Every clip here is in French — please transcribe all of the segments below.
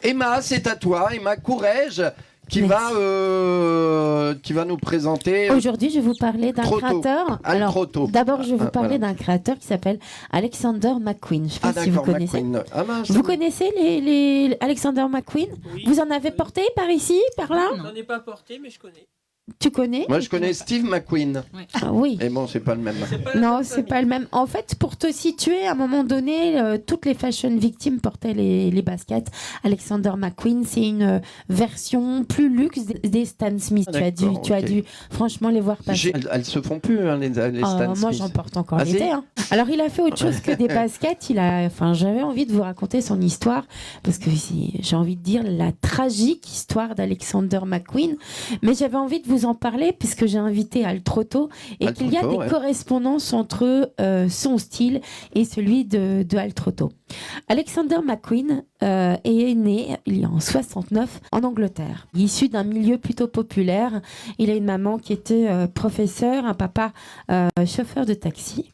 Emma, c'est à toi, Emma Courrèges, qui va nous présenter. Aujourd'hui, je vais vous parler d'un créateur. Alors, d'abord, je vais vous parler d'un créateur qui s'appelle Alexander McQueen. Je ne sais pas si vous connaissez. Vous connaissez les Alexander McQueen? Oui. Vous en avez porté par ici, par là? Non, j'en ai pas porté, mais je connais. Tu connais? Moi, je connais Steve McQueen. Oui. Ah oui. Et bon, c'est pas le même. Non, c'est pas le même. En fait, pour te situer, à un moment donné, toutes les fashion victimes portaient les baskets. Alexander McQueen, c'est une version plus luxe des Stan Smith. Tu as dû franchement les voir passer. Elles se font plus, hein, les Stan Smith. Moi, j'en porte encore l'été. Hein. Alors, il a fait autre chose que des baskets. J'avais envie de vous raconter son histoire parce que j'ai envie de dire la tragique histoire d'Alexander McQueen. Mais j'avais envie de vous en parler puisque j'ai invité Al Trotto et qu'il y a des correspondances entre son style et celui de Al Trotto. Alexander McQueen est né il y a en 69 en Angleterre. Issu d'un milieu plutôt populaire, il a une maman qui était professeure, un papa chauffeur de taxi.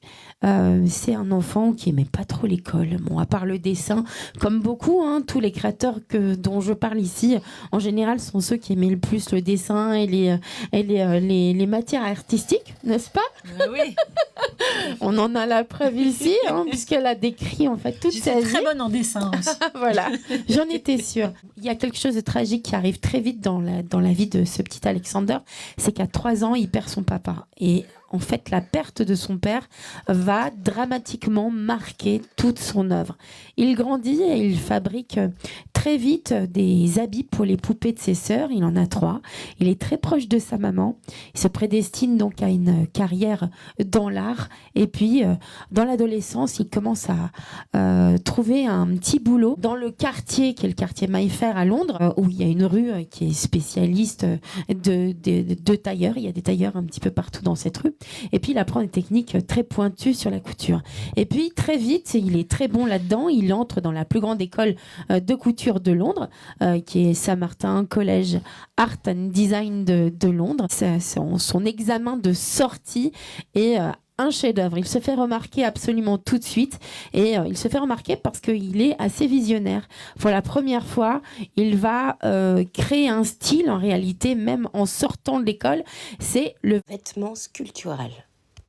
C'est un enfant qui aimait pas trop l'école. Bon, à part le dessin, comme beaucoup, hein, tous les créateurs dont je parle ici, en général, sont ceux qui aimaient le plus le dessin et les matières artistiques, n'est-ce pas? Oui. On en a la preuve ici, hein, puisqu'elle a décrit en fait toute sa vie. J'étais très bonne en dessin aussi. Voilà, j'en étais sûre. Il y a quelque chose de tragique qui arrive très vite dans la vie de ce petit Alexander, c'est qu'à 3 ans, il perd son papa. Et en fait, la perte de son père va dramatiquement marquer toute son œuvre. Il grandit et il fabrique très vite des habits pour les poupées de ses sœurs. Il en a 3. Il est très proche de sa maman. Il se prédestine donc à une carrière dans l'art. Et puis, dans l'adolescence, il commence à trouver un petit boulot dans le quartier, qui est le quartier Mayfair à Londres, où il y a une rue qui est spécialiste de tailleurs. Il y a des tailleurs un petit peu partout dans cette rue. Et puis, il apprend des techniques très pointues sur la couture. Et puis, très vite, il est très bon là-dedans. Il entre dans la plus grande école de couture de Londres, qui est Saint-Martin College Art and Design de Londres. Son examen de sortie est un chef-d'œuvre. Il se fait remarquer absolument tout de suite et il se fait remarquer parce qu'il est assez visionnaire. Pour la première fois, il va créer un style, en réalité, même en sortant de l'école, c'est le vêtement sculptural.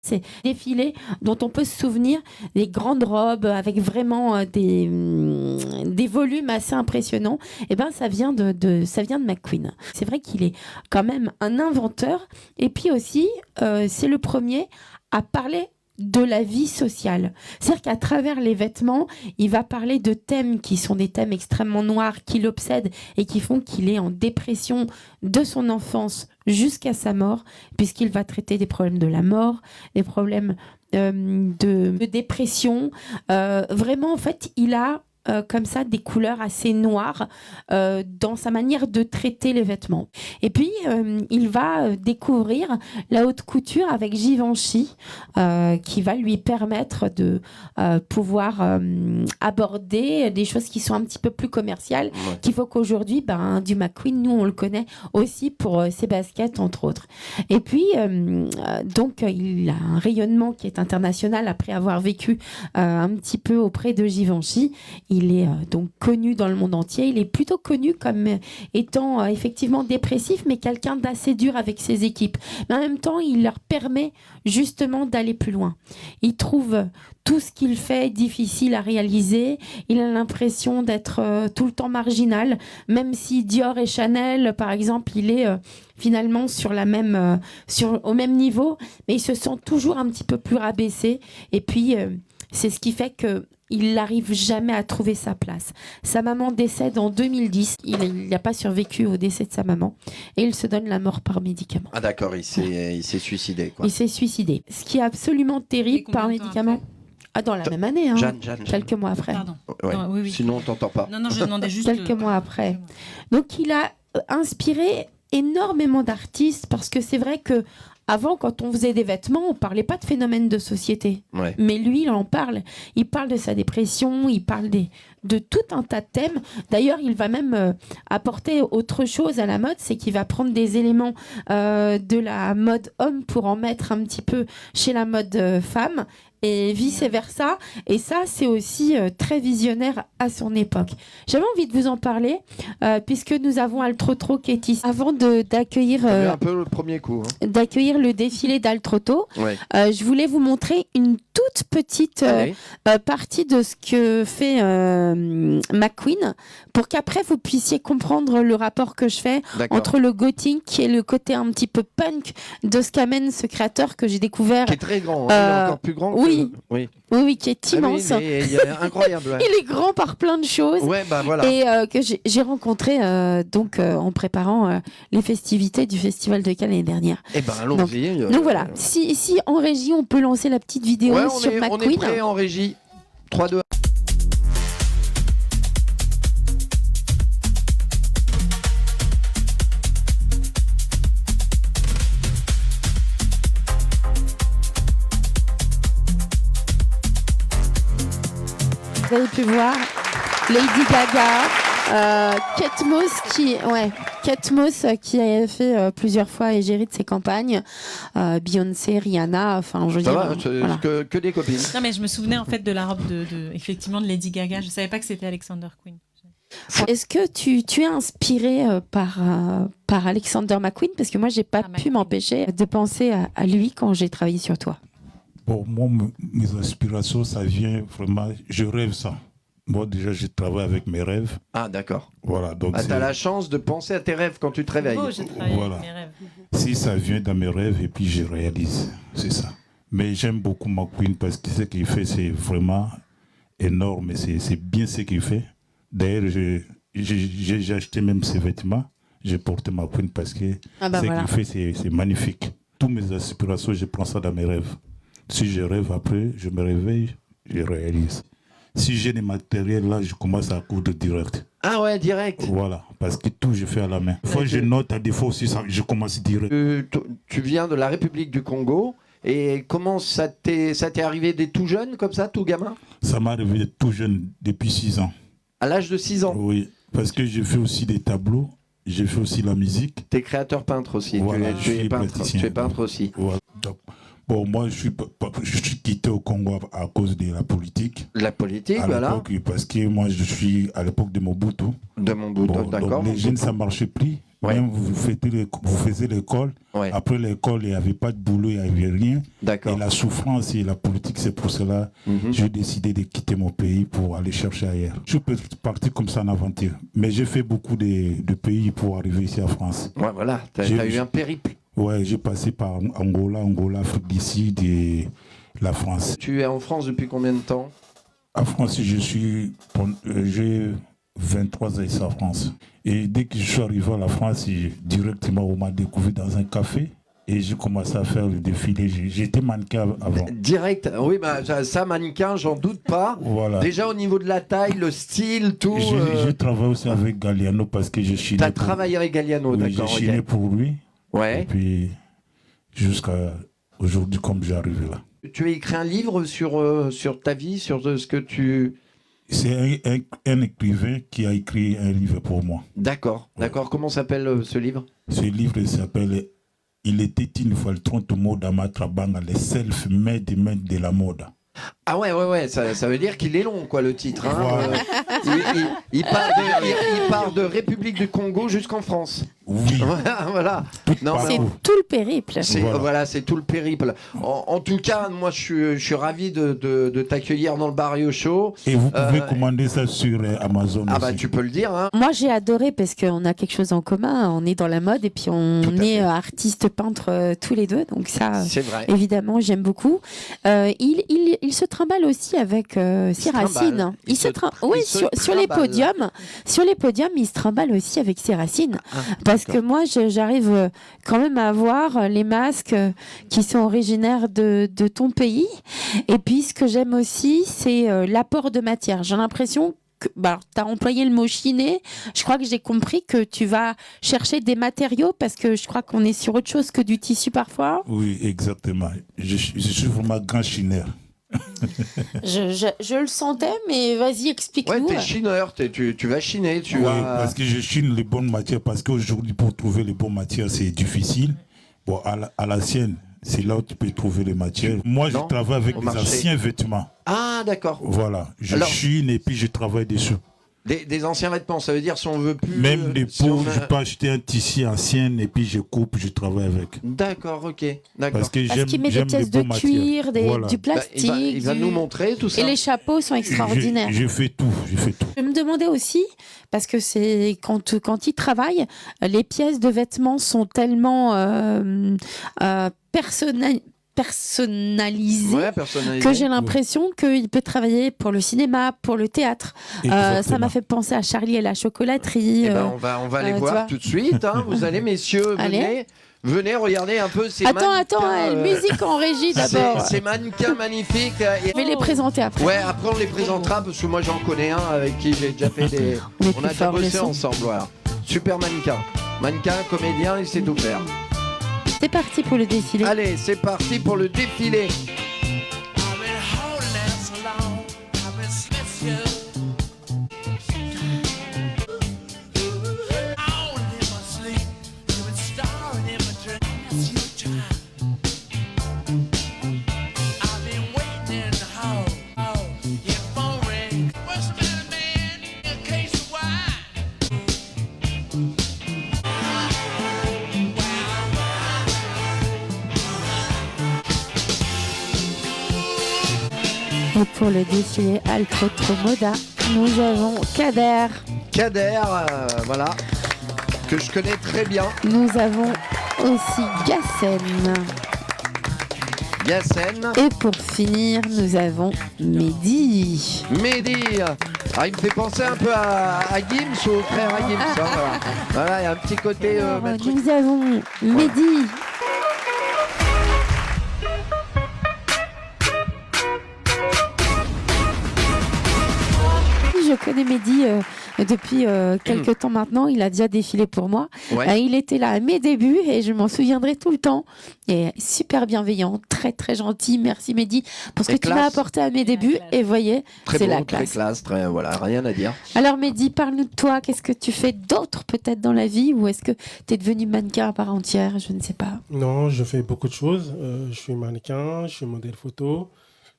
C'est des défilés dont on peut se souvenir, des grandes robes avec vraiment des volumes assez impressionnants. Et ben ça vient de McQueen. C'est vrai qu'il est quand même un inventeur. Et puis aussi, c'est le premier à parler de la vie sociale. C'est-à-dire qu'à travers les vêtements, il va parler de thèmes qui sont des thèmes extrêmement noirs, qui l'obsèdent et qui font qu'il est en dépression de son enfance jusqu'à sa mort, puisqu'il va traiter des problèmes de la mort, des problèmes de dépression. Vraiment, en fait, il a comme ça des couleurs assez noires dans sa manière de traiter les vêtements. Et puis il va découvrir la haute couture avec Givenchy qui va lui permettre de pouvoir aborder des choses qui sont un petit peu plus commerciales, qu'il faut qu'aujourd'hui du McQueen, nous on le connaît aussi pour ses baskets entre autres. Et puis donc il a un rayonnement qui est international après avoir vécu un petit peu auprès de Givenchy. Il est donc connu dans le monde entier. Il est plutôt connu comme étant effectivement dépressif, mais quelqu'un d'assez dur avec ses équipes. Mais en même temps, il leur permet justement d'aller plus loin. Il trouve tout ce qu'il fait difficile à réaliser. Il a l'impression d'être tout le temps marginal, même si Dior et Chanel, par exemple, il est finalement au même niveau, mais il se sent toujours un petit peu plus rabaissé. Et puis, c'est ce qui fait que il n'arrive jamais à trouver sa place. Sa maman décède en 2010. Il n'a pas survécu au décès de sa maman. Et il se donne la mort par médicament. Ah d'accord, il s'est suicidé. Quoi. Il s'est suicidé. Ce qui est absolument terrible par médicament. Dans la même année. Hein, Jeanne. Quelques mois après. Pardon. Ouais. Non, oui. Sinon, on ne t'entend pas. Non, je demandais juste... Quelques mois après. Donc, il a inspiré énormément d'artistes parce que c'est vrai que avant, quand on faisait des vêtements, on parlait pas de phénomène de société. Ouais. Mais lui, il en parle. Il parle de sa dépression, il parle de tout un tas de thèmes. D'ailleurs, il va même apporter autre chose à la mode, c'est qu'il va prendre des éléments de la mode homme pour en mettre un petit peu chez la mode femme. et vice-versa. Et ça, c'est aussi très visionnaire à son époque. J'avais envie de vous en parler, puisque nous avons Altrotro qui est ici. Avant d'accueillir un peu le premier coup. d'accueillir le défilé d'Altrotto, Ouais. je voulais vous montrer une toute petite Allez. partie de ce que fait McQueen, pour qu'après vous puissiez comprendre le rapport que je fais D'accord. entre le gothique et le côté un petit peu punk de ce qu'amène ce créateur que j'ai découvert. Qui est très grand, hein. Il est encore plus grand oui. que... Oui. Oui, qui est immense. Ah oui, mais il est incroyable. Ouais. Il est grand par plein de choses. Ouais, bah voilà. Et que j'ai rencontré en préparant les festivités du Festival de Cannes l'année dernière. Eh ben allons-y. Donc voilà, si en régie on peut lancer la petite vidéo Ouais, sur on McQueen. est prêt en régie. 3, 2, 1. Vous avez pu voir Lady Gaga, Kate Moss qui a fait plusieurs fois égérie de ses campagnes, Beyoncé, Rihanna, enfin je veux Ça dire. va, Voilà. que des copines. Non, mais je me souvenais en fait de la robe effectivement de Lady Gaga. Je savais pas que c'était Alexander Queen. Est-ce que tu es inspiré par Alexander McQueen? Parce que moi, j'ai pas pu McQueen. m'empêcher de penser à lui quand j'ai travaillé sur toi. Bon, moi, mes aspirations, ça vient vraiment... Je rêve ça. Moi, déjà, je travaille avec mes rêves. Ah d'accord. Voilà, donc Ah, t'as la chance de penser à tes rêves quand tu te réveilles. Beau, j'ai travaillé Voilà. avec mes rêves. si ça vient dans mes rêves et puis je réalise, c'est ça. Mais j'aime beaucoup McQueen parce que ce qu'il fait, c'est vraiment énorme. C'est bien ce qu'il fait. D'ailleurs, j'ai acheté même ses vêtements. J'ai porté McQueen parce que ce qu'il fait, c'est magnifique. Toutes mes aspirations, je prends ça dans mes rêves. Si je rêve après, je me réveille, je réalise. Si j'ai des matériels, là, je commence à coudre direct. Ah ouais, direct. Voilà, parce que tout, je fais à la main. Des fois, je note, à des fois aussi, ça, je commence direct. Tu viens de la République du Congo. Et comment ça t'est arrivé dès tout jeune, comme ça, tout gamin? Ça m'est arrivé tout jeune, depuis 6 ans. À l'âge de 6 ans. Oui, parce que j'ai fait aussi des tableaux, j'ai fait aussi la musique. T'es créateur peintre aussi. Voilà, tu es peintre. plasticien. Tu es peintre aussi. Voilà. Donc, bon, moi, je suis quitté au Congo à cause de la politique. La politique, À voilà. l'époque, parce que moi, je suis à l'époque de Mobutu. De mon bout, Bon, d'accord. donc les jeunes, ça ne marchait plus. Ouais. Même vous faisiez l'école. Ouais. Après l'école, il n'y avait pas de boulot, il n'y avait rien. D'accord. Et la souffrance et la politique, c'est pour cela que j'ai décidé de quitter mon pays pour aller chercher ailleurs. Je suis parti comme ça en aventure. Mais j'ai fait beaucoup de pays pour arriver ici en France. Ouais, voilà. T'as eu un périple. Ouais, j'ai passé par Angola, Afrique du Sud et la France. Tu es en France depuis combien de temps? En France, j'ai 23 ans ici en France. Et dès que je suis arrivé à la France, directement, on m'a découvert dans un café. Et j'ai commencé à faire le défilé. J'étais mannequin avant. Direct. Oui, bah, ça, mannequin, j'en doute pas. Voilà. Déjà au niveau de la taille, le style, tout. J'ai travaillé aussi avec Galliano parce que je chinais. T'as travaillé avec Galliano, Oui, d'accord. j'ai chiné ok. pour lui. Ouais. Et puis, jusqu'à aujourd'hui, comme j'ai arrivé là. Tu as écrit un livre sur ta vie, sur ce que tu... C'est un écrivain qui a écrit un livre pour moi. D'accord, d'accord. Comment s'appelle ce livre? Ce livre s'appelle « Il était une fois le 30 mots d'Amatrabanga, les self-made men de la mode ». Ah ouais, ça veut dire qu'il est long, quoi, le titre. Hein. Voilà. Il part de République du Congo jusqu'en France. Oui, Voilà. Non, partout. C'est tout le périple. c'est Voilà. c'est tout le périple. En tout cas, moi, je suis ravi de t'accueillir dans le Barrio Show. Et vous pouvez commander ça sur Amazon Ah aussi. bah tu peux le dire. Hein. Moi, j'ai adoré parce qu'on a quelque chose en commun. On est dans la mode et puis on Tout à est fait. artistes peintres tous les deux. Donc ça, C'est vrai. évidemment, j'aime beaucoup. Il se trimballe aussi avec ses trimballe. racines. Il se Oui, il se sur les trimballe. podiums. Sur les podiums, il se trimballe aussi avec ses racines. Parce que d'accord. moi, j'arrive quand même à voir les masques qui sont originaires de ton pays. Et puis, ce que j'aime aussi, c'est l'apport de matière. J'ai l'impression que tu as employé le mot chiner. Je crois que j'ai compris que tu vas chercher des matériaux parce que je crois qu'on est sur autre chose que du tissu parfois. Oui, exactement. Je suis vraiment grand chineur. Je le sentais, mais vas-y, Ouais, explique-nous. t'es chineur, tu vas chiner, tu Oui, vas... parce que je chine les bonnes matières, parce qu'aujourd'hui, pour trouver les bonnes matières, c'est difficile. Bon, à la sienne, C'est là où tu peux trouver les matières. Moi, je Non, travaille avec au des marché. anciens vêtements. Ah, d'accord. Voilà. Je Alors- chine et puis je travaille dessus. Des anciens vêtements, ça veut dire si on veut plus. Même des si peaux, on a- je peux acheter un tissu ancien et puis je coupe, je travaille avec. D'accord, ok. D'accord. Parce que Parce qu'il met des j'aime les pièces de beaux matières. cuir, Voilà. du Bah, plastique. il va du- nous montrer tout ça. Et les chapeaux sont extraordinaires. Je fais tout, je fais tout. Je me demandais aussi, parce que c'est quand il travaille, les pièces de vêtements sont tellement personnalisées Ouais, personnalisé. que j'ai l'impression qu'il peut travailler pour le cinéma, pour le théâtre. Ça Exactement. m'a fait penser à Charlie et la chocolaterie. Eh ben, on va les tu voir vois. tout de suite. Hein. Vous allez, messieurs, Allez. venez regarder un peu ces Attends, mannequins, musique en régie d'abord. Ces mannequins magnifiques. Et- Je vais les présenter après. Ouais, après on les présentera parce que moi j'en connais un avec qui j'ai déjà fait des. On est On plus a déjà fort, le bossé son. ensemble, voilà. Super mannequin. Mannequin, comédien, il sait tout faire. C'est parti pour le défilé. Allez, c'est parti pour le défilé. Et pour le défilé Altro Moda, nous avons Kader, Kader, voilà. Que je connais très bien. nous avons aussi Gassen. Yassen. Et pour finir, nous avons Mehdi. Mehdi. Ah, il me fait penser un peu à Gims ou au frère à Gims. Hein, voilà. Voilà, il y a un petit côté. Alors, maître- nous avons Mehdi. Je connais Mehdi depuis quelques temps maintenant. Il a déjà défilé pour moi. Ouais. Il était là à mes débuts et je m'en souviendrai tout le temps. Et super bienveillant, très très gentil. Merci Mehdi pour ce Et que tu m'as classe. apporté à mes débuts. Et voyez, Très c'est beau, la très classe. classe, très, voilà, rien à dire. Alors Mehdi, parle-nous de toi. Qu'est-ce que tu fais d'autre peut-être dans la vie ou est-ce que tu es devenu mannequin à part entière? Je ne sais pas. Non, je fais beaucoup de choses. Je suis mannequin, je suis modèle photo,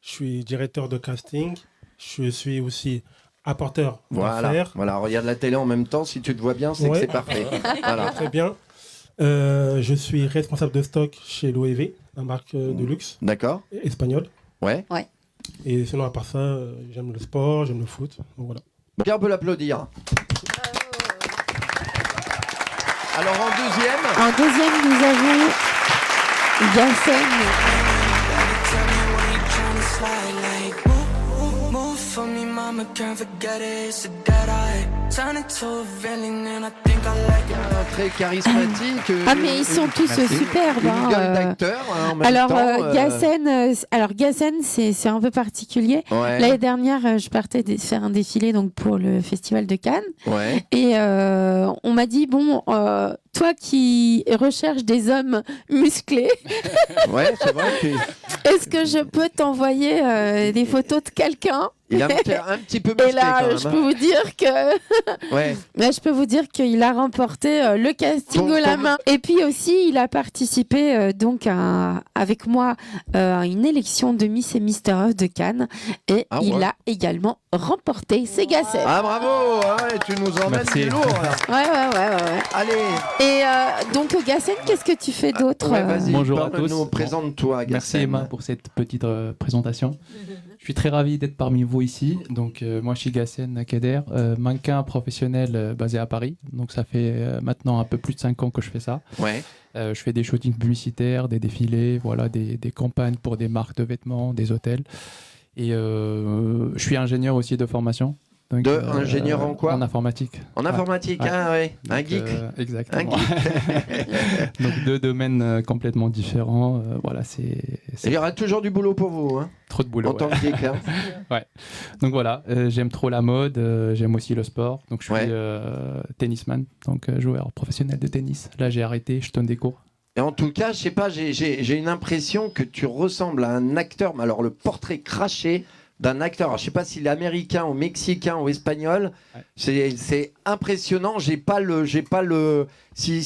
je suis directeur de casting, je suis aussi apporteur Voilà, d'affaires. voilà, regarde la télé en même temps, si tu te vois bien, c'est que Ouais. c'est parfait. Voilà. Très bien. Je suis responsable de stock chez l'OEV, la marque de luxe D'accord. espagnole. Ouais. Et sinon, à part ça, j'aime le sport, j'aime le foot. Donc voilà. Bien, on peut l'applaudir. Alors en deuxième, En deuxième, nous avons Gassen. Move for me, mama, can't forget it. It's a dead eye. Turn into a villain, and I think I like it. très charismatique. Ah mais ils sont tous superbes. Une hein, gueule d'acteur hein, en même Alors temps. Gassen, c'est un peu particulier. Ouais, L'année dernière, je partais faire un défilé donc pour le festival de Cannes ouais. et on m'a dit bon, toi qui recherches des hommes musclés, Ouais, c'est vrai qu'il est-ce que je peux t'envoyer des photos de quelqu'un? est un petit peu musclé Et là, quand même. je peux vous dire que Ouais. là, je peux vous dire qu'il a remporté le casting Ton- haut la ton- main. Et puis aussi, il a participé donc avec moi à une élection de Miss et Mister Earth de Cannes. Et Ah il ouais. a également remporté ses Gassen. Ah bravo, ah ouais, tu nous emmènes Merci. du lourd. Là. Ouais. Allez, Et donc, Gassen, qu'est-ce que tu fais d'autre ouais, vas-y, Bonjour à parle-nous, tous. présente-toi. Merci Gassen. Emma pour cette petite présentation. Je suis très ravi d'être parmi vous ici. Donc moi je suis Gassen Kader, mannequin professionnel basé à Paris. Donc ça fait maintenant un peu plus de 5 ans que je fais ça. Ouais. Je fais des shootings publicitaires, des défilés, voilà, des campagnes pour des marques de vêtements, des hôtels. Et je suis ingénieur aussi de formation. Donc, Ingénieur en quoi? En informatique. En informatique, Ouais. ah ouais, un Donc, geek. exactement. Un geek. Donc deux domaines complètement différents. Voilà, Il c'est y aura toujours du boulot pour vous, hein, trop de boulot. en tant ouais. que geek. Hein. Donc voilà, j'aime trop la mode, j'aime aussi le sport. Donc je suis Ouais. tennisman, donc joueur professionnel de tennis. Là j'ai arrêté, je donne des cours. Et en tout cas, je sais pas, j'ai une impression que tu ressembles à un acteur, mais alors le portrait craché d'un acteur. Alors, je sais pas s'il est américain ou mexicain ou espagnol. Ouais. C'est impressionnant. J'ai pas le. Si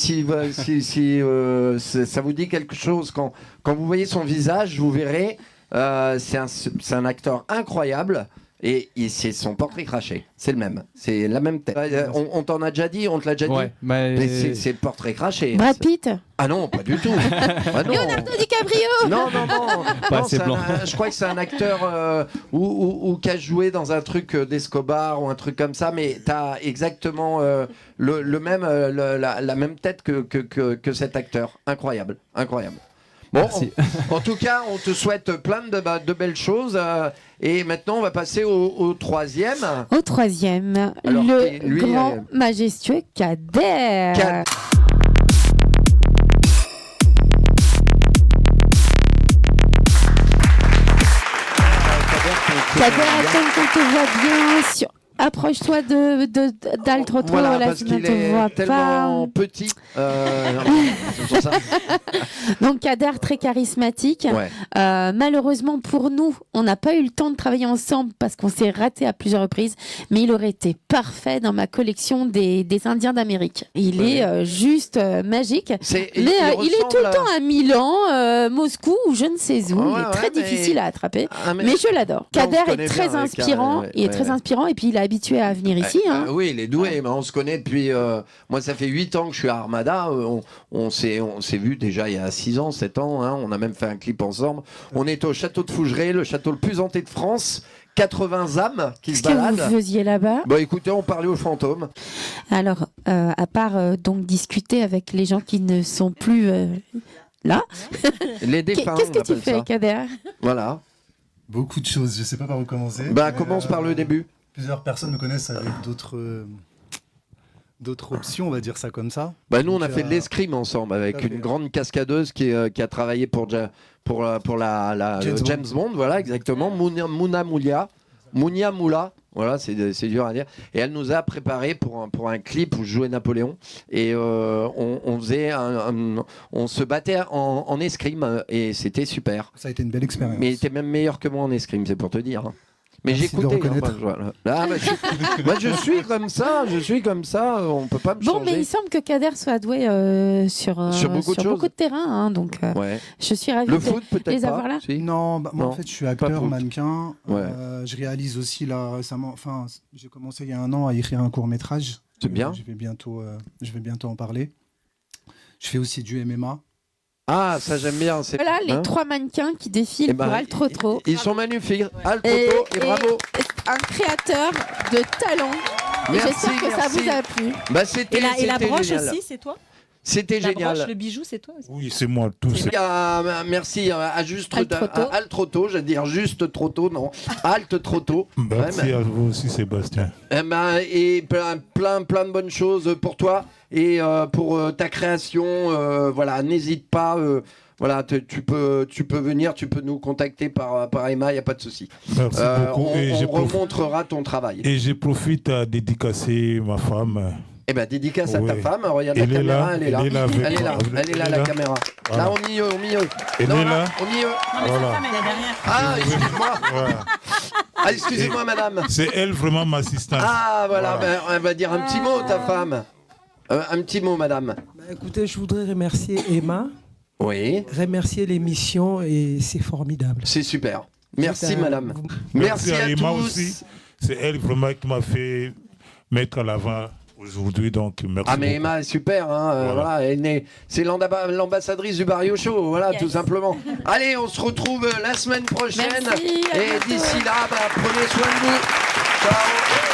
ça vous dit quelque chose quand vous voyez son visage, vous verrez. C'est un acteur incroyable. Et c'est son portrait craché. C'est le même. C'est la même tête. On t'en a déjà dit, on te l'a déjà Ouais, dit. mais Mais c'est le portrait craché. Brad Pitt. Ah non, pas du tout. Ah non. Leonardo DiCaprio. Non. Pas Non, assez c'est blanc. je crois que c'est un acteur ou qui a joué dans un truc d'Escobar ou un truc comme ça, mais t'as exactement le même, la même tête que cet acteur. Incroyable. Bon, Merci. en tout cas, on te souhaite plein de belles choses. Et maintenant, on va passer au troisième. Au troisième, Alors, le lui, grand majestueux Kader. Kader. Kader, attends qu'on te voit bien. Approche-toi d'Altroto, Voilà, là, parce sinon on qu'il te voit est tellement pas. petit. C'est pour ça. Donc Kader, très charismatique. Ouais. Malheureusement pour nous, on n'a pas eu le temps de travailler ensemble parce qu'on s'est raté à plusieurs reprises, mais il aurait été parfait dans ma collection des Indiens d'Amérique. Il est juste magique. Mais il est tout le temps à Milan, Moscou ou je ne sais où. Il est très difficile à attraper, mais je l'adore. Kader est très inspirant. Il est très inspirant et puis il est habitué à venir ici. Oui, il est doué. Mais on se connaît depuis. Moi, ça fait 8 ans que je suis à Armada. On s'est vu déjà il y a 6 ans, 7 ans. On a même fait un clip ensemble. On est au château de Fougeray, le château le plus hanté de France. 80 âmes qui se baladent. Qu'est-ce que vous faisiez là-bas? Bon, écoutez, on parlait aux fantômes. Alors, à part donc discuter avec les gens qui ne sont plus là, Les défunts. qu'est-ce que on tu appelle fais, ça. Kader? Voilà. Beaucoup de choses, je sais pas par où commencer. Commence par le début. Plusieurs personnes me connaissent avec d'autres options, on va dire ça comme ça. Nous, on a Donc, fait de l'escrime ensemble avec une grande cascadeuse qui a travaillé pour James Bond. Voilà, exactement. Mounia Moula. Voilà, c'est dur à dire. Et elle nous a préparé pour un clip où je jouais Napoléon. Et on se battait en escrime et c'était super. Ça a été une belle expérience. Mais il était même meilleur que moi en escrime, c'est pour te dire. Mais Merci de j'écoutais. reconnaître. Moi, je suis comme ça. On peut pas me changer. Bon, mais il semble que Kader soit doué sur beaucoup de terrains. Donc, Ouais. je suis ravie Le de foot peut-être les pas. avoir là. Si. Non, moi Non, en fait je suis pas acteur, foot. mannequin. Ouais. Je réalise aussi là récemment, enfin j'ai commencé il y a 1 an à écrire un court métrage. C'est bien. Je vais bientôt en parler. Je fais aussi du MMA. Ah, ça j'aime bien. Voilà les 3 mannequins qui défilent pour Altroto. Ils sont magnifiques. Altroto et bravo. Un créateur de talent. Et Merci, j'espère que ça vous a plu. Et la broche génial. aussi, c'est toi? C'était La génial. broche, le bijou, c'est toi aussi? Oui, c'est moi, tout. Merci à Altroto. Altroto, j'allais dire juste trop tôt, non. Alt trop tôt. Merci à vous aussi, Sébastien. Et plein de bonnes choses pour toi et pour ta création. Voilà, n'hésite pas. Voilà, tu peux venir, tu peux nous contacter par Emma, il n'y a pas de souci. Merci beaucoup. On remontrera ton travail. Et je profite à dédicacer ma femme. Eh ben, dédicace à ta Ouais. femme. Regarde la Elle est caméra, là, elle est là. elle est là avec Elle est là, moi. elle est là, Elle est la là. caméra. Voilà. Là, au milieu. Elle Non, est là. Au milieu. Non, mais Voilà. sa femme, elle est derrière. Ah, excuse-moi. Voilà. Ah, excusez-moi, madame. C'est elle vraiment ma assistante. Ah, voilà, Voilà. elle va dire un petit mot, ta femme. Un petit mot, madame. Écoutez, je voudrais remercier Emma, Oui, remercier l'émission et c'est formidable. c'est super. Merci, C'est un- madame. vous- Merci à Emma tous. aussi. C'est elle vraiment qui m'a fait mettre à l'avant aujourd'hui. Donc, merci. Ah mais beaucoup. Emma est super, hein, voilà, c'est l'ambassadrice du Barrio Show, voilà, tout simplement. Allez, on se retrouve la semaine prochaine. Merci, à Et bientôt. d'ici là, prenez soin de vous. Ciao.